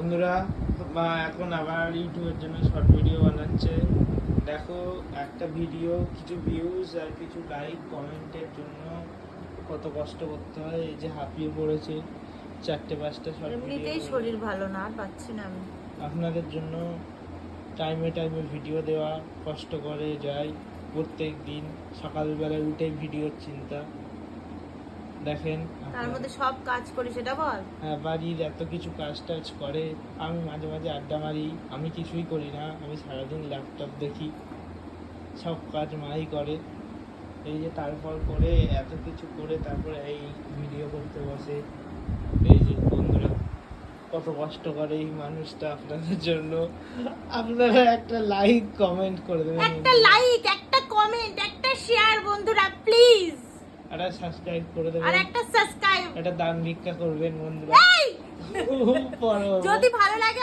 বন্ধুরা এখন আবার ইউটিউবের জন্য শর্ট ভিডিও বানাচ্ছে। দেখো একটা ভিডিও কিছু ভিউজ আর কিছু লাইক কমেন্টের জন্য কত কষ্ট করতে হয়। এই যে হাঁপিয়ে পড়েছে, 4-5টা শর্ট এমনিতেই শরীর ভালো না, আর পাচ্ছি না আমি। আপনাদের জন্য টাইমে টাইমে ভিডিও দেওয়া কষ্ট করে যায়। প্রত্যেক দিন সকালবেলায় উঠে ভিডিওর চিন্তা। দেখেন তার মধ্যে সব কাজ করি, সেটা বল। হ্যাঁ, বাড়ির এত কিছু কাজ টাজ করে, আমি মাঝে মাঝে আড্ডা মারি। আমি কিছুই করি না, আমি সারাদিন ল্যাপটপ দেখি, সব কাজ মাই করে। এই যে তারপর করে এত কিছু করে তারপরে এই ভিডিও করতে বসে। এই যে বন্ধুরা কত কষ্ট করে এই মানুষটা আপনাদের জন্য। আপনারা একটা লাইক কমেন্ট করে দেবেন, একটা লাইক, একটা কমেন্ট, একটা শেয়ার বন্ধুরা প্লিজ, একটা সাবস্ক্রাইব করে দেবেন, আর একটা সাবস্ক্রাইব। একটা দান ভিক্ষা করবেন বন্ধুরা। এই পরে যদি ভালো লাগে